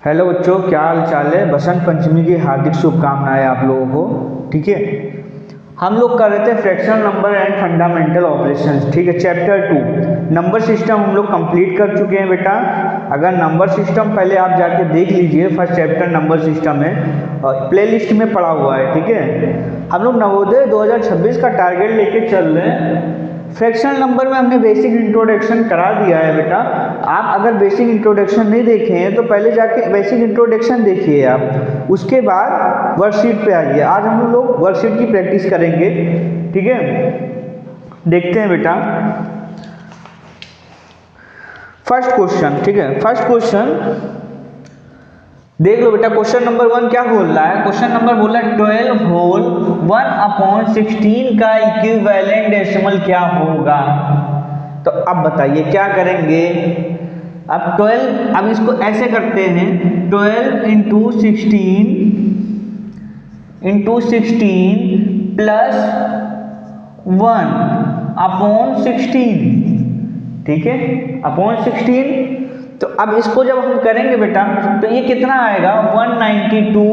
Hello बच्चों, क्या हाल चाल है। बसंत पंचमी की हार्दिक शुभकामनाएं आप लोगों को। ठीक है, हम लोग कर रहे थे fractional number and fundamental operations. ठीक है, चैप्टर 2 नंबर सिस्टम हम लोग कंप्लीट कर चुके हैं बेटा। अगर नंबर सिस्टम पहले आप जाके देख लीजिए, फर्स्ट चैप्टर नंबर सिस्टम है, प्लेलिस्ट में पड़ा हुआ है। ठीक है, हम लोग नवोदय 2026 का टारगेट लेके चल रहे हैं। फ्रैक्शनल नंबर में हमने बेसिक इंट्रोडक्शन करा दिया है बेटा। आप अगर बेसिक इंट्रोडक्शन नहीं देखे हैं तो पहले जाके बेसिक इंट्रोडक्शन देखिए आप, उसके बाद वर्कशीट पे आइए। आज हम लोग वर्कशीट की प्रैक्टिस करेंगे। ठीक है, देखते हैं बेटा फर्स्ट क्वेश्चन। ठीक है, फर्स्ट क्वेश्चन देख लो बेटा। क्वेश्चन नंबर 1 क्या बोल रहा है? क्वेश्चन नंबर बोल रहा है 12 होल 1/16 का इक्विवेलेंट डेसिमल क्या होगा। तो अब बताइए क्या करेंगे। अब 12, अब इसको ऐसे करते हैं 12 इंटू 16 प्लस 1/16। ठीक है, अपॉन 16। तो अब इसको जब हम करेंगे बेटा तो ये कितना आएगा? 192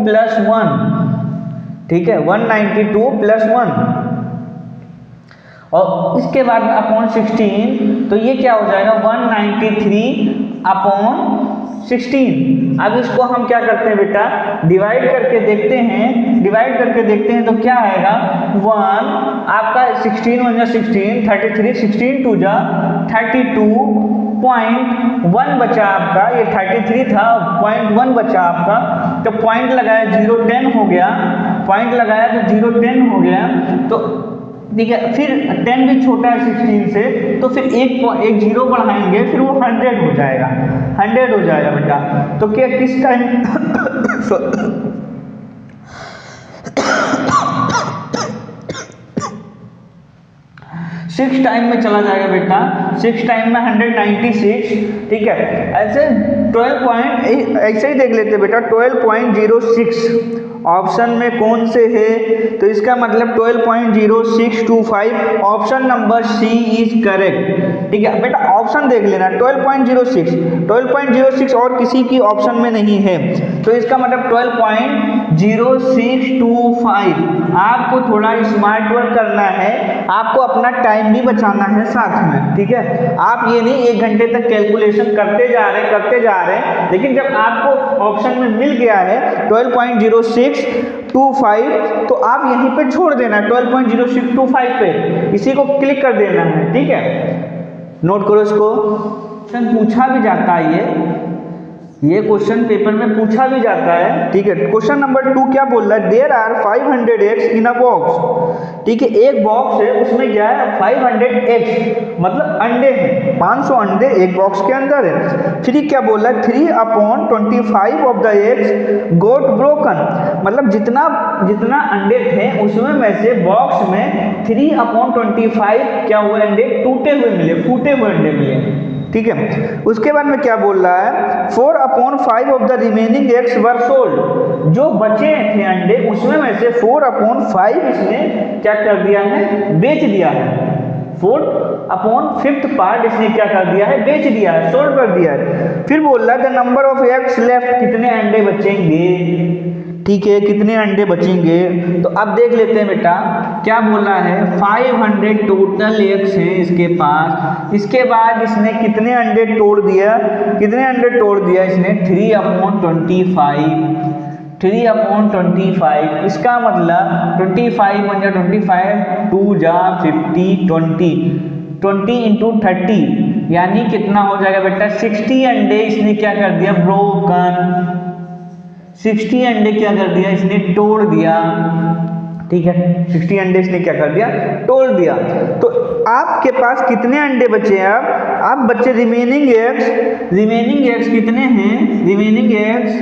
प्लस 1। ठीक है, 192 प्लस 1 और इसके बाद अपॉन 16, तो ये क्या हो जाएगा? 193/16। अब इसको हम क्या करते हैं बेटा, डिवाइड करके देखते हैं। डिवाइड करके देखते हैं तो क्या आएगा? 1 आपका 16 1 16, 33, 16 2 32.1 बचा आपका। ये 33 था, 0.1 बचा आपका। तो पॉइंट लगाया 0 10 हो गया। पॉइंट लगाया तो 0 10 हो गया। तो ठीक है, फिर 10 भी छोटा है 16 से, तो फिर एक जीरो बढ़ाएंगे, फिर वो 100 हो जाएगा। 100 हो जाएगा बेटा। तो क्या किस टाइम 6 टाइम में चला जाएगा बेटा। 6 टाइम में 196। ठीक है, ऐसे 12 ऐसे ही देख लेते बेटा। 12.06 ऑप्शन में कौन से है? तो इसका मतलब 12.0625 option number C is correct. ठीक है बेटा, ऑप्शन देख लेना 12.06 और किसी की ऑप्शन में नहीं है, तो इसका मतलब 12.0625। आपको थोड़ा स्मार्ट वर्क करना है, आपको अपना टाइम भी बचाना है साथ में। ठीक है, आप ये नहीं 1 घंटे तक कैलकुलेशन करते जा रहे हैं, लेकिन जब आपको ऑप्शन में मिल गया है 12.0625 तो आप यहीं पे छोड़ देना 12.0625 पे, इसी को क्लिक कर देना है। ठीक है, नोट करो इसको। क्वेश्चन पूछा भी जाता है, ये क्वेश्चन पेपर में पूछा भी जाता है। ठीक है, क्वेश्चन नंबर 2 क्या बोल रहा है? There are 500 eggs in a box. ठीक है, एक बॉक्स है, उसमें क्या है? 500 eggs, मतलब अंडे हैं। 500 अंडे एक बॉक्स के अंदर है। फिर क्या बोल रहा है? 3/25 of the eggs got broken, मतलब जितना अंडे थे उसमें में से बॉक्स में 3/25 क्या हुए? अंडे टूटे हुए मिले, फूटे हुए अंडे मिले। ठीक है, उसके बाद में क्या बोल रहा है? 4/5 of the remaining eggs were sold, जो बचे थे अंडे उसमें में से 4/5 इसने क्या कर दिया है? बेच दिया है। 4/5 पार्ट इसने क्या कर दिया है? बेच दिया है, सोल्ड कर दिया है। फिर बोल रहा है the number of eggs left, कितने अंडे बचेंगे। ठीक है, कितने अंडे बचेंगे? तो अब देख लेते हैं बेटा क्या बोल रहा है। 500 टोटल एग्स हैं इसके पास। इसके बाद इसने कितने अंडे तोड़ दिया? इसने 3/25। इसका मतलब 25 1 25, 2 50, 20 इंटू 30, यानी कितना हो जाएगा बेटा? 60 अंडे इसने क्या कर दिया? ब्रोकन। 60 अंडे क्या कर दिया? इसने तोड़ दिया। ठीक है, 60 अंडे इसने क्या कर दिया? तोड़ दिया। तो आपके पास कितने अंडे बचे हैं? अब बच्चे रिमेनिंग एग्स कितने हैं? रिमेनिंग एग्स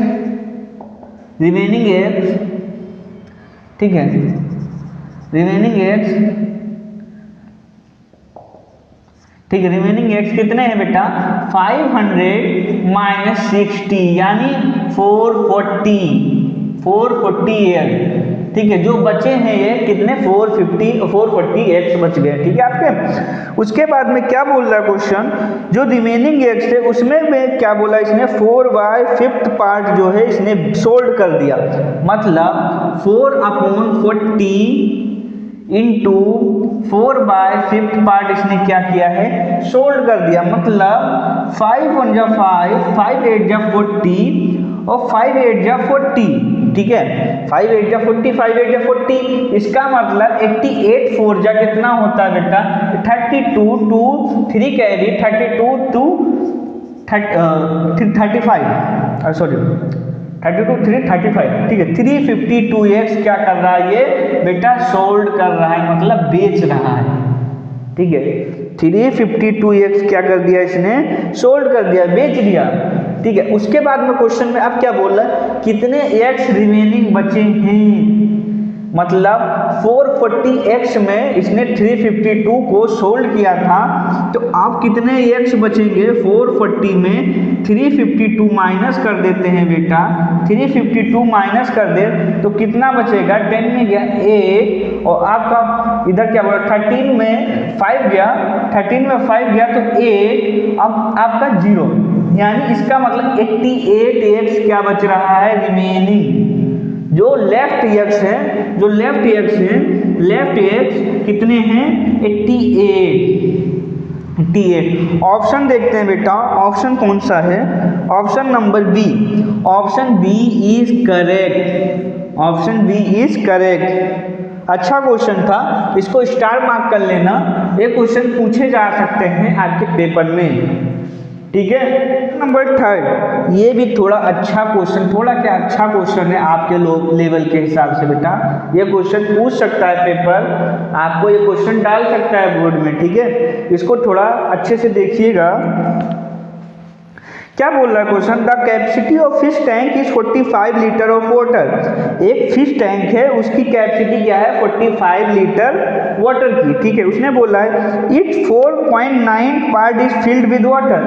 ठीक है, रिमेनिंग एग्स कितने हैं बेटा? 500 - 60 यानी 440 एग। ठीक है, जो बचे हैं ये कितने 440 एक्स बच गए, ठीक है आपके। उसके बाद में क्या बोल रहा है क्वेश्चन, जो रिमेनिंग एक्स है उसमें में क्या बोला इसने 4/5 पार्ट जो है इसने सोल्ड कर दिया, मतलब 4/40 इंटू 4/5 पार्ट इसने क्या किया है, सोल्ड कर दिया, मतलब 5 1 जा 5, 5 8 जा 40 और 5 8 जा 40, ठीक है, 5 8 जा 40, 5 8 जा 40, इसका मतलब 88 4 जा कितना होता है बेटा 32, 2 3 कैरी 32 2 35, सॉरी 32 3 35, ठीक है। 352x क्या कर रहा है ये बेटा, सोल्ड कर रहा है, मतलब बेच रहा है, ठीक है। 352x क्या कर दिया इसने, सोल्ड कर दिया, बेच दिया, ठीक है। उसके बाद में क्वेश्चन में अब क्या बोल रहा है, कितने x रिमेनिंग बचे हैं, मतलब 440x में इसने 352 को सोल्ड किया था, तो आप कितने x बचेंगे 440 में 352 माइनस कर देते हैं बेटा, 352 माइनस कर दे तो कितना बचेगा, 10 में गया 8 और आपका इधर क्या बोला 13 में 5 गया, 13 में 5 गया तो 8, अब आपका 0, यानी इसका मतलब 88x क्या बच रहा है रिमेनिंग, जो लेफ्ट एक्स है, जो लेफ्ट एक्स है, लेफ्ट एक्स कितने हैं 88। ऑप्शन देखते हैं बेटा, ऑप्शन कौन सा है, option number B, option B is correct, option B is correct. अच्छा क्वेश्चन था, इसको स्टार मार्क कर लेना, ये क्वेश्चन पूछे जा सकते हैं आपके पेपर में, ठीक है। नंबर 3, ये भी थोड़ा अच्छा क्वेश्चन, थोड़ा क्या अच्छा क्वेश्चन है आपके लेवल के हिसाब से बेटा, ये क्वेश्चन पूछ सकता है पेपर, आपको ये क्वेश्चन डाल सकता है बोर्ड में, ठीक है। इसको थोड़ा अच्छे से देखिएगा, क्या बोल रहा है question, the capacity of fish tank is 45 litre of water, एक फिश टैंक है उसकी कैपेसिटी क्या है 45 लीटर वाटर की, ठीक है। उसने बोला है it 4.9 part is filled with water,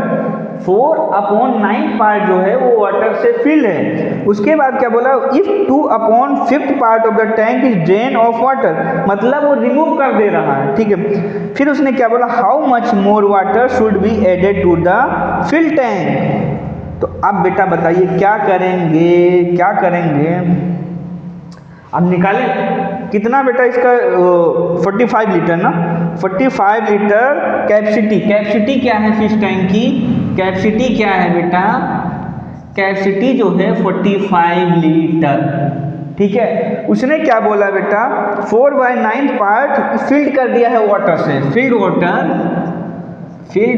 4/9 part जो है वो वाटर से फिल है। उसके बाद क्या बोला, if 2/5 part of the tank is drain of water, मतलब वो रिमूव कर दे रहा है, ठीक है। फिर उसने क्या बोला, how much more water should be added to the fill tank, तो अब बेटा बताइए क्या करेंगे, क्या करेंगे, अब निकालें कितना बेटा इसका 45 लीटर ना, 45 लीटर कैपेसिटी, कैपेसिटी क्या है फिश टैंक की, कैपेसिटी क्या है बेटा, कैपेसिटी जो है 45 लीटर, ठीक है। उसने क्या बोला बेटा 4/9 पार्ट फिल्ड कर दिया है वाटर से, फिल्ड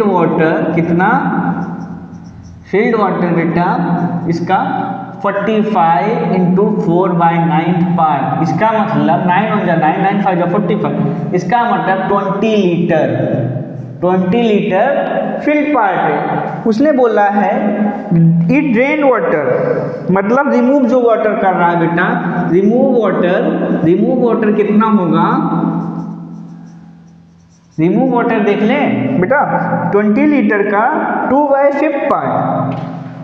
वाटर कितना, फिल्ड वाटर बेटा इसका 45 इंटू 4/9 पार्ट, इसका मतलब 9 1 जा 9, 9 5 जा 45, इसका मतलब 20 लीटर फिल्ड पार्ट है। उसने बोला है इट ड्रेन वाटर, मतलब रिमूव जो वाटर कर रहा है बेटा, रिमूव वाटर कितना होगा, रिमूव वाटर देख लें बेटा 20 लीटर का 2/5 पार्ट,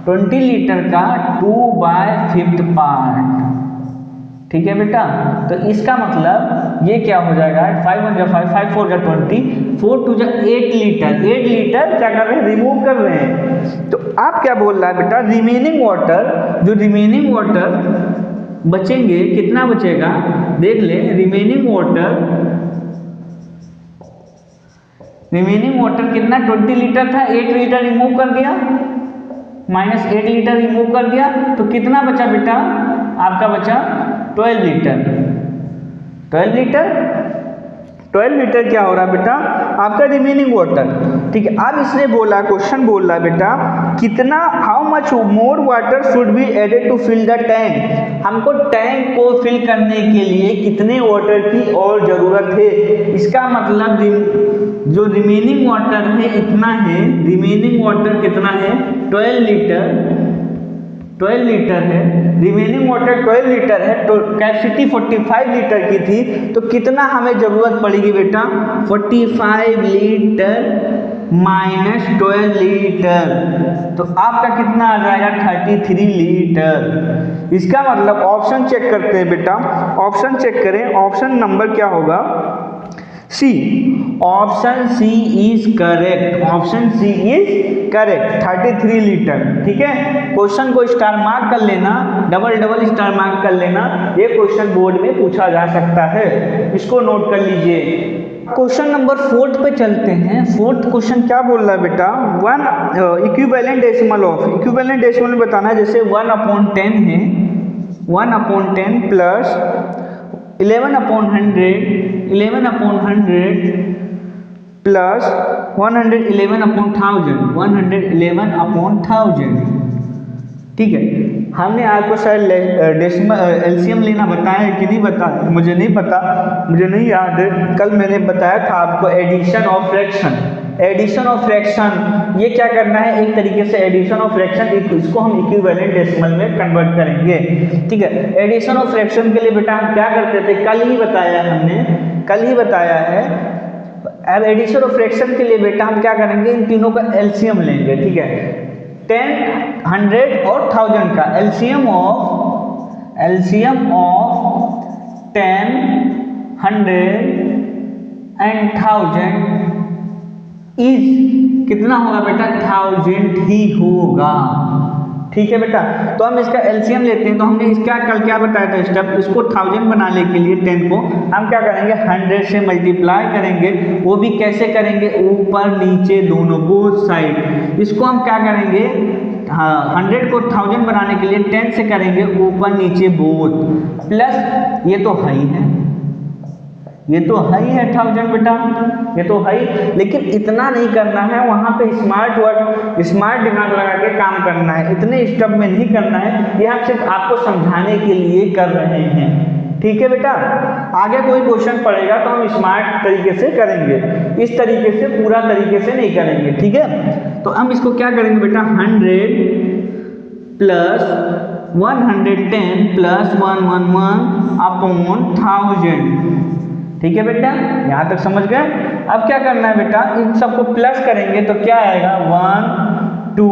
20 लीटर का 2/5 पार्ट, ठीक है बेटा। तो इसका मतलब ये क्या हो जाएगा 5 1 जा 5, 5 4 जा 20, 4 2 जा 8 लीटर, 8 लीटर क्या कर रहे हैं, रिमूव कर रहे हैं। तो आप क्या बोल रहा है बेटा, रिमेनिंग वाटर, जो रिमेनिंग वाटर बचेंगे कितना बचेगा, देख ले, रिमेनिंग वाटर कितना 20 लीटर था, 8 लीटर रिमूव कर दिया, माइनस 8 लीटर रिमूव कर दिया, तो कितना बचा बेटा, आपका बचा 12 लीटर। 12 लीटर क्या हो रहा है बेटा, आपका रिमेनिंग वाटर, ठीक है। अब इसने बोला, क्वेश्चन बोल रहा है बेटा कितना, how much more water should be added to fill the tank, हमको टैंक को फिल करने के लिए कितने वाटर की और जरूरत है। इसका मतलब जो रिमेनिंग वाटर है इतना है, रिमेनिंग वाटर कितना है 12 लीटर है, रिमेनिंग वाटर 12 लीटर है, तो कैपेसिटी 45 लीटर की थी, तो कितना हमें जरूरत पड़ेगी बेटा 45 लीटर -12 लीटर, तो आपका कितना आ जाएगा 33 लीटर। इसका मतलब ऑप्शन चेक करते हैं बेटा, ऑप्शन चेक करें, ऑप्शन नंबर क्या होगा, C. Option C is correct, option C is correct, 33 litre. ठीक है, क्वेश्चन को स्टार मार्क कर लेना, डबल स्टार मार्क कर लेना, ये क्वेश्चन बोर्ड में पूछा जा सकता है, इसको नोट कर लीजिए। क्वेश्चन नंबर 4 पे चलते हैं। 4th क्वेश्चन क्या बोल रहा है बेटा, one equivalent decimal of, equivalent decimal में बताना है, जैसे 1/10 है, 1/10 प्लस 11/100, 11/100 प्लस 111/1000, 111/1000। ठीक है, हमने आपको शायद डेसिमल एलसीएम लेना बताया है कि नहीं बताया, मुझे नहीं पता, मुझे नहीं याद है। कल मैंने बताया था आपको addition of fraction, addition of fraction ये क्या करना है, एक तरीके से एडिशन ऑफ फ्रैक्शन, इसको हम इक्विवेलेंट डेसिमल में कन्वर्ट करेंगे। ठीक है, एडिशन ऑफ फ्रैक्शन के लिए बेटा हम क्या करते थे, कल ही बताया हमने, कल ही बताया है। अब एडिशन ऑफ फ्रैक्शन के लिए बेटा हम क्या करेंगे, इन तीनों का एलसीएम लेंगे। ठीक है, 10, 100 और 1000 का एलसीएम ऑफ 10, 100 एंड 1000 इज कितना होगा बेटा, 1000 ही होगा। ठीक है बेटा, तो हम इसका एलसीएम लेते हैं, तो हमने इसका कल क्या बताया था स्टेप, इसको 1000 बनाने के लिए 10 को हम क्या करेंगे, 100 से मल्टीप्लाई करेंगे, वो भी कैसे करेंगे, ऊपर नीचे दोनों, बोथ साइड। इसको हम क्या करेंगे, 100 को 1000 बनाने के लिए 10 से करेंगे, ऊपर नीचे बोथ, प्लस ये तो हाई है, ये तो हाई है 1000 बेटा, ये तो हाई, लेकिन इतना नहीं करना है, वहाँ पे स्मार्ट वर्ड, स्मार्ट दिमाग लगा के काम करना है, इतने स्टेप में नहीं करना है, ये हम सिर्फ आपको समझाने के लिए कर रहे हैं। ठीक है बेटा, आगे कोई क्वेश्चन पड़ेगा तो हम स्मार्ट तरीके से करेंगे, इस तरीके से पूरा तरीके से नहीं करेंगे। ठीक है, तो हम इसको क्या करेंगे बेटा, 100 प्लस 110 प्लस 111/1000। ठीक है बेटा, यहाँ तक समझ गए। अब क्या करना है बेटा, इन सबको प्लस करेंगे तो क्या आएगा, 1 2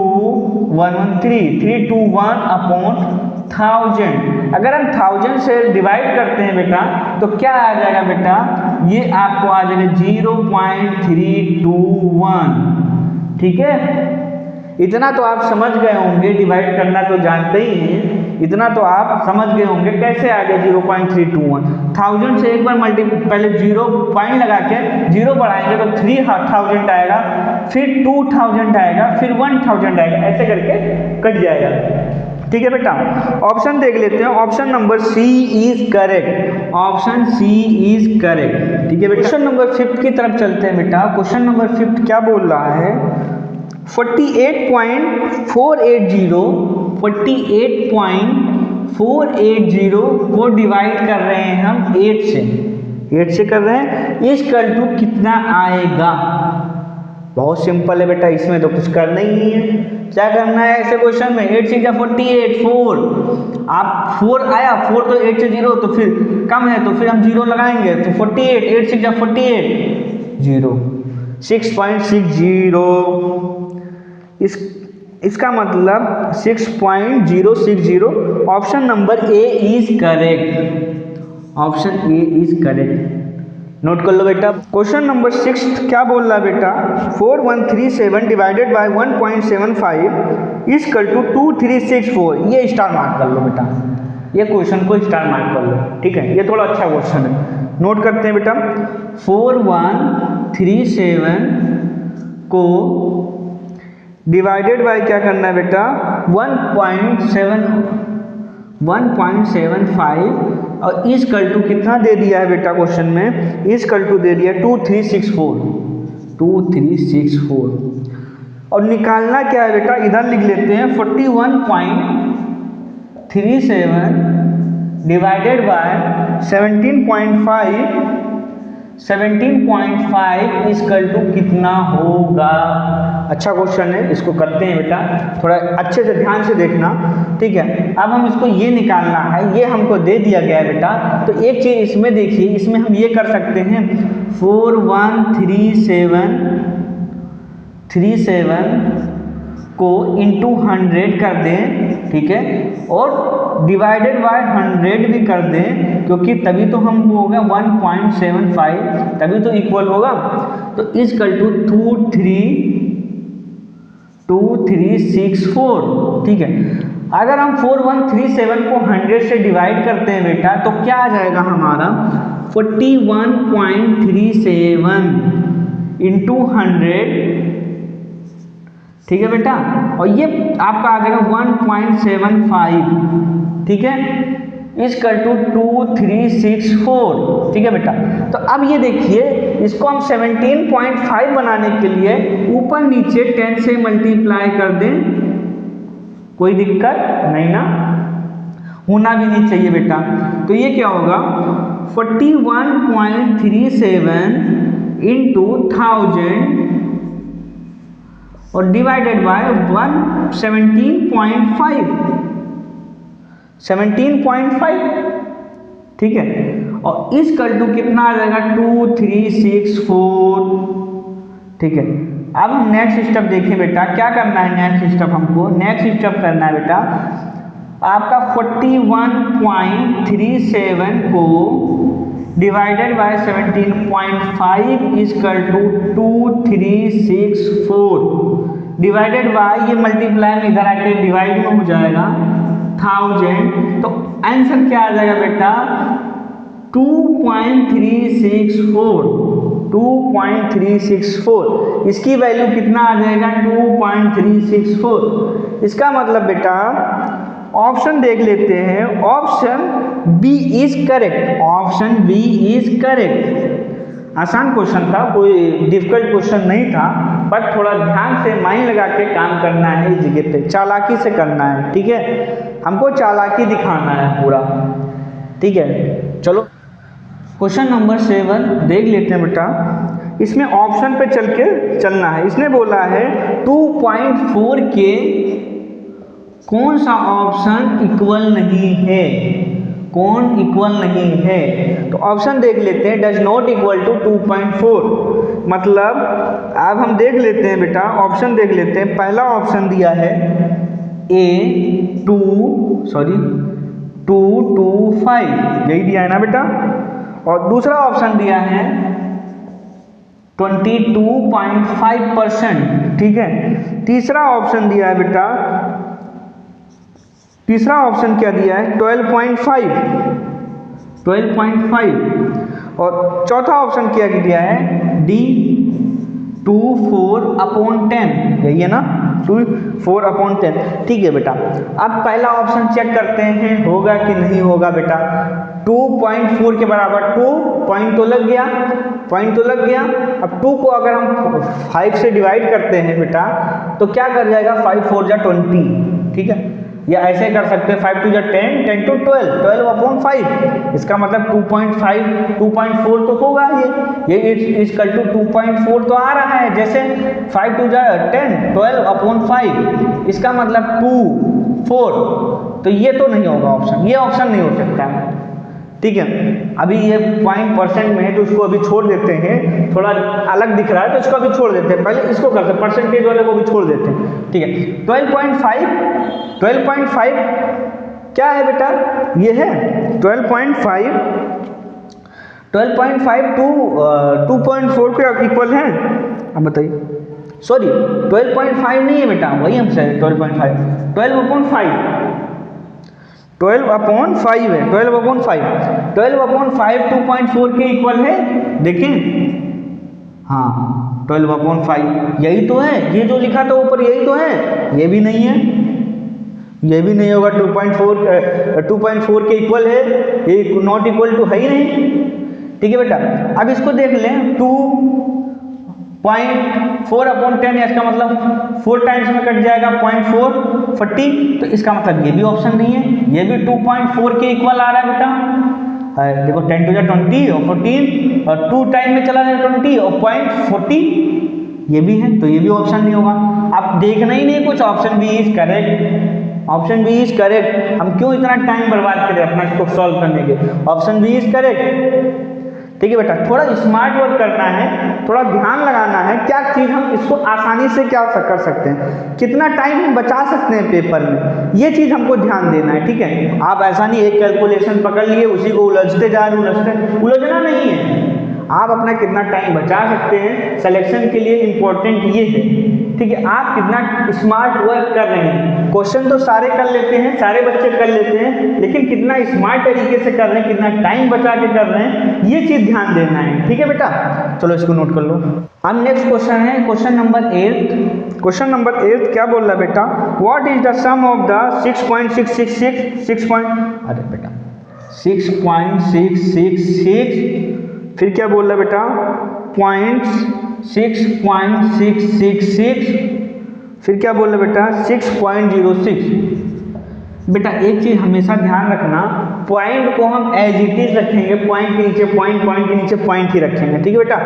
1 1 3 3 2 1/1000। अगर हम 1000 से डिवाइड करते हैं बेटा तो क्या आ जाएगा बेटा, ये आपको आ जाएगा 0.321। ठीक है, इतना तो आप समझ गए होंगे, डिवाइड करना तो जानते ही हैं, इतना तो आप समझ गए होंगे। कैसे आ गया 0.321, 1000 से एक बार पहले 0 पॉइंट लगा के 0 बढ़ाएंगे तो 3000 आएगा, फिर 2000 आएगा, फिर 1000 आएगा, ऐसे करके कट जाएगा। ठीक है बेटा, ऑप्शन देख लेते हैं, option number C is correct, option C is correct. ठीक है बेटा, क्वेश्चन नंबर 5 की तरफ चलते हैं बेटा। क्वेश्चन नंबर 5 क्या बोल रहा है, 48.480 को डिवाइड कर रहे हैं हम 8 से कर रहे हैं, इक्वल टू कितना आएगा। बहुत सिंपल है बेटा, इसमें तो कुछ करना ही नहीं है। क्या करना है ऐसे क्वेश्चन में, 8 6 48 4, आप 4 आया, 4 तो 8 से 0 तो फिर कम है, तो फिर हम 0 लगाएंगे, तो 48 8 6 48 0 6.60। इसका मतलब 6.060। Option number A is correct, option A is correct, note कर लो बेटा। क्वेश्चन नंबर 6 क्या बोल रहा है बेटा, 4137 डिवाइडेड बाय 1.75 इक्वल टू 2364। ये स्टार मार्क कर लो बेटा, ये क्वेश्चन को स्टार मार्क कर लो। ठीक है, ये थोड़ा अच्छा क्वेश्चन है, नोट करते हैं बेटा। 4137 को डिवाइडेड बाय क्या करना है बेटा, 1.75 और इक्वल टू कितना दे दिया है बेटा क्वेश्चन में, इक्वल टू दे दिया 2364। और निकालना क्या है बेटा, इधर लिख लेते हैं 41.37 डिवाइडेड बाय 17.5 इक्वल टू कितना होगा। अच्छा क्वेश्चन है, इसको करते हैं बेटा, थोड़ा अच्छे से ध्यान से देखना। ठीक है, अब हम इसको ये निकालना है, ये हमको दे दिया गया है बेटा। तो एक चीज़ इसमें देखिए, इसमें हम ये कर सकते हैं 4137 37 को इंटू 100 कर दें, ठीक है, और डिवाइडेड बाय 100 भी कर दें, क्योंकि तभी तो हमको होगा 1.75, तभी तो इक्वल होगा। तो इक्वल टू 2364, ठीक है। अगर हम 4137 को 100 से डिवाइड करते हैं बेटा, तो क्या आ जाएगा हमारा 41.37 इंटू 100, ठीक है बेटा, और ये आपका आ जाएगा 1.75, ठीक है, इक्वल टू 2364, ठीक है बेटा। तो अब ये देखिए, इसको हम 17.5 बनाने के लिए ऊपर नीचे 10 से मल्टीप्लाई कर दें, कोई दिक्कत नहीं ना, होना भी नहीं चाहिए बेटा। तो ये क्या होगा 41.37 इंटू 1000 और डिवाइडेड बाय 17.5, ठीक है, और इक्वल टू कितना आ जाएगा 2364, ठीक है। अब हम नेक्स्ट स्टेप देखें बेटा, क्या करना है नेक्स्ट स्टेप हमको, नेक्स्ट स्टेप करना है बेटा, आपका 41.37 को divided by 17.5 equal to 2364 divided by, ये मल्टीप्लाई में इधर आके डिवाइड में हो जाएगा 1000, तो आंसर क्या आ जाएगा बेटा 2.364, इसकी वैल्यू कितना आ जाएगा 2.364। इसका मतलब बेटा ऑप्शन देख लेते हैं, option B is correct, option B is correct. आसान क्वेश्चन था, कोई डिफिकल्ट क्वेश्चन नहीं था, बट थोड़ा ध्यान से माइंड लगा के काम करना है, इस जगह पे चालाकी से करना है, ठीक है, हमको चालाकी दिखाना है पूरा, ठीक है। चलो क्वेश्चन नंबर 7 देख लेते हैं बेटा, इसमें ऑप्शन पे चल के चलना है। इसने बोला है 2.4 के कौन सा ऑप्शन इक्वल नहीं है, कौन इक्वल नहीं है, तो ऑप्शन देख लेते हैं, डज नॉट इक्वल टू 2.4, मतलब अब हम देख लेते हैं बेटा, ऑप्शन देख लेते हैं। पहला ऑप्शन दिया है A225, यही दिया है ना बेटा, और दूसरा ऑप्शन दिया है 22.5%, ठीक है। तीसरा ऑप्शन दिया है बेटा, तीसरा ऑप्शन क्या दिया है 12.5, और चौथा ऑप्शन क्या दिया है D 24/10, यही है ना 24/10, ठीक है बेटा। अब पहला ऑप्शन चेक करते हैं होगा कि नहीं होगा बेटा। 2.4 के बराबर 2 पॉइंट तो लग गया, अब 2 को अगर हम 5 से डिवाइड करते हैं बेटा, तो क्या कर जाएगा 5 4 जा 20, ठीक है, या ऐसे कर सकते हैं 5 2 जा 10 10 to 12 12/5, इसका मतलब 2.4 तो होगा, ये इक्वल टू 2.4 तो आ रहा है, जैसे 5 2 जा 10 12/5, इसका मतलब 2 4, तो ये तो नहीं होगा ऑप्शन, ये ऑप्शन नहीं हो सकता है, ठीक है। अभी ये %% में है, तो उसको अभी छोड़ देते हैं, थोड़ा अलग दिख रहा है तो इसको अभी छोड़ देते हैं, पहले इसको करते हैं, परसेंटेज वाले को भी छोड़ देते हैं, ठीक है। 12.5 क्या है बेटा, ये है 12.5 टू 2.4 के इक्वल है। अब बताइए, सॉरी 12.5 नहीं है बेटा, वही हमसे 12.5 12/5 है, 12/5 2.4 के इक्वल है, देखिए हाँ 12/5 यही तो है, ये जो लिखा था ऊपर यही तो है, ये भी नहीं है, ये भी नहीं होगा, 2.4 के इक्वल है, ये नॉट इक्वल टू है ही नहीं, ठीक है बेटा। अब इसको देख लें 2.4/10, इसका मतलब 4 टाइम्स में कट जाएगा 0.4 40, तो इसका मतलब ये भी ऑप्शन नहीं है, ये भी 2.4 के इक्वल आ रहा है बेटा, देखो 10 to 20 और 14 और 2 टाइम में चला जाए 20 और 0.40, ये भी है, तो ये भी ऑप्शन नहीं होगा। आप देखना ही नहीं कुछ, option B is correct, option B is correct. हम क्यों इतना टाइम बर्बाद करें अपना इसको सॉल्व करने के, ऑप्शन बी इज करेक्ट, ठीक है बेटा, थोड़ा स्मार्ट वर्क करना है, थोड़ा ध्यान लगाना है, क्या चीज़ हम इसको आसानी से क्या कर सकते हैं, कितना टाइम हम बचा सकते हैं पेपर में, ये चीज़ हमको ध्यान देना है। ठीक है, आप ऐसा नहीं एक कैलकुलेशन पकड़ लिए उसी को उलझते जा रहे, उलझना नहीं है, आप अपना कितना टाइम बचा सकते हैं सिलेक्शन के लिए इम्पोर्टेंट ये है। ठीक है, आप कितना स्मार्ट वर्क कर रहे हैं, क्वेश्चन तो सारे कर लेते हैं, सारे बच्चे कर लेते हैं, लेकिन कितना स्मार्ट तरीके से कर रहे हैं, कितना टाइम बचा के कर रहे हैं, ये चीज़ ध्यान देना है। ठीक है बेटा, चलो इसको नोट कर लो। अब नेक्स्ट क्वेश्चन है क्वेश्चन नंबर 8। क्वेश्चन नंबर 8 क्या बोल रहा है बेटा, what is the sum of the 6.666 फिर क्या बोल रहा है बेटा 6.666, फिर क्या बोल रहा है बेटा 6.06। बेटा एक चीज़ हमेशा ध्यान रखना, पॉइंट को हम एज इट इज रखेंगे, पॉइंट के नीचे पॉइंट, पॉइंट के नीचे पॉइंट ही रखेंगे। ठीक है बेटा,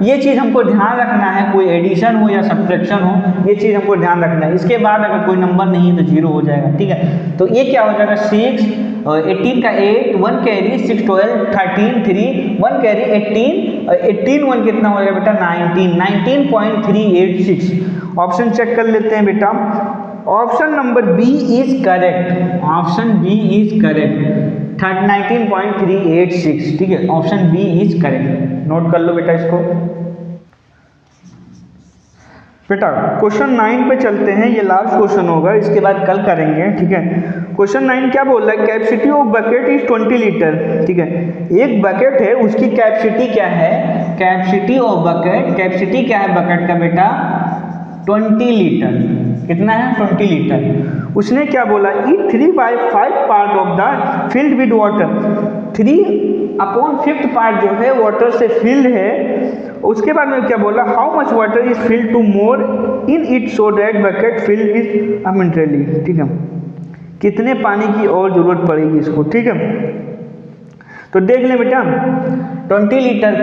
ये चीज़ हमको ध्यान रखना है, कोई एडिशन हो या सब्ट्रैक्शन हो, ये चीज़ हमको ध्यान रखना है। इसके बाद अगर कोई नंबर नहीं है तो 0 हो जाएगा। ठीक है, तो ये क्या हो जाएगा 6 18 का 8 1 कैरी 6 12 13 3 1 कैरी 18 18 1 कितना हो जाएगा बेटा 19.386। ऑप्शन चेक कर लेते हैं बेटा, option number B is correct, option B is correct 19.386। ठीक है, option B is correct, note कर लो बेटा इसको। बेटा क्वेश्चन 9 पे चलते हैं, ये लास्ट क्वेश्चन होगा, इसके बाद कल करेंगे। ठीक है, क्वेश्चन 9 क्या बोल रहा है, capacity of bucket is 20 litre. ठीक है, एक बकेट है, उसकी कैपेसिटी क्या है, कैपेसिटी ऑफ बकेट, कैपेसिटी क्या है बकेट का बेटा 20 लीटर, कितना है 20 लीटर। उसने क्या बोला, it 3/5 part of the filled with water, 3/5 part जो है वाटर से फिल्ड है। उसके बाद में क्या बोला, how much water is filled to more in it so that bucket filled with अमिनरली। ठीक है, कितने पानी की और जरूरत पड़ेगी इसको। ठीक है, तो देख लें बेटा 20 लीटर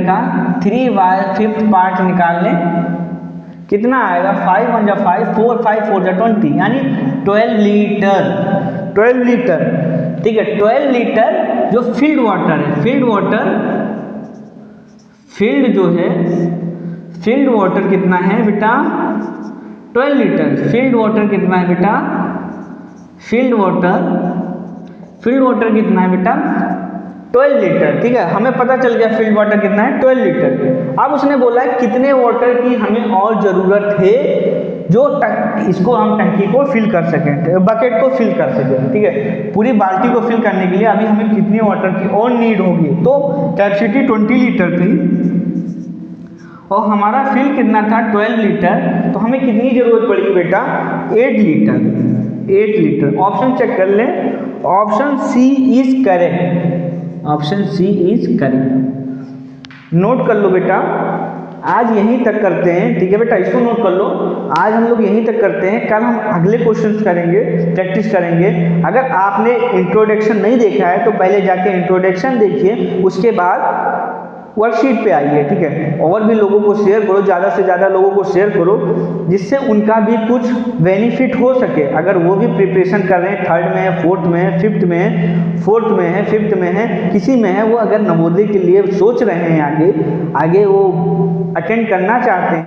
का 3/5 पार्ट निकाल लें, कितना आएगा 5 1 जा 5 4 5 4 जा 20, यानी 12 लीटर। 12 लीटर, ठीक है, 12 लीटर जो फील्ड वाटर है, फील्ड जो है फील्ड वाटर कितना है बेटा 12 लीटर। फील्ड वाटर कितना है बेटा, फील्ड वाटर कितना है बेटा 12 लीटर। ठीक है, हमें पता चल गया फील्ड वाटर कितना है 12 लीटर। अब उसने बोला है कितने वाटर की हमें और ज़रूरत है जो इसको हम टंकी को फिल कर सकें, बकेट को फिल कर सकें। ठीक है, पूरी बाल्टी को फिल करने के लिए अभी हमें कितनी वाटर की और नीड होगी, तो कैपेसिटी 20 लीटर थी और हमारा फिल कितना था 12 लीटर, तो हमें कितनी ज़रूरत पड़ेगी बेटा 8 लीटर। 8 लीटर, ऑप्शन चेक कर लें, option C is correct, option C is correct. Note कर लो बेटा, आज यहीं तक करते हैं। ठीक है बेटा, इसको नोट कर लो, आज हम लोग यहीं तक करते हैं, कल हम अगले क्वेश्चंस करेंगे, प्रैक्टिस करेंगे। अगर आपने इंट्रोडक्शन नहीं देखा है तो पहले जाके इंट्रोडक्शन देखिए, उसके बाद वर्कशीट पे आइए। ठीक है, और भी लोगों को शेयर करो, ज़्यादा से ज़्यादा लोगों को शेयर करो, जिससे उनका भी कुछ बेनिफिट हो सके। अगर वो भी प्रिपरेशन कर रहे हैं, 3rd में है, 4th में है, 5th में है, 4th में है, 5th में है, किसी में है, वो अगर नवोदय के लिए सोच रहे हैं, आगे वो अटेंड करना चाहते हैं।